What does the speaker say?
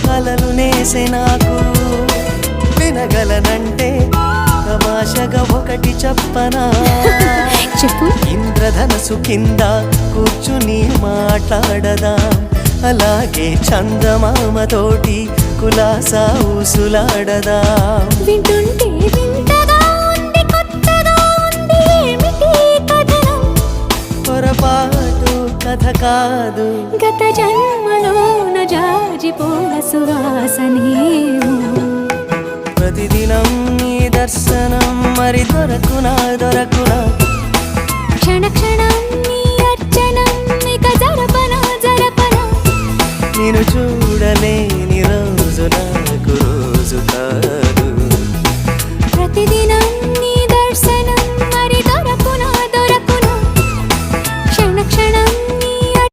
కలలు నేసే నాకు వినగలనంటే తమాషగా ఒకటి చెప్పనా చెప్పు. ఇంద్రధనసు కింద కూర్చుని మాట్లాడదా అలాగే చందమామతోటి కులాసా ఊసులాడదా వింటుంటే వింతగా ఉంది, కొత్తగా ఉంది, ఏమిటి కథనం? పొరపాటు కథ కాదు, గత జన్మలోన జాజిపూల సువాసనేమో. ప్రతిదినం నీ దర్శనం మరి దొరకునా క్షణ క్షణం నీ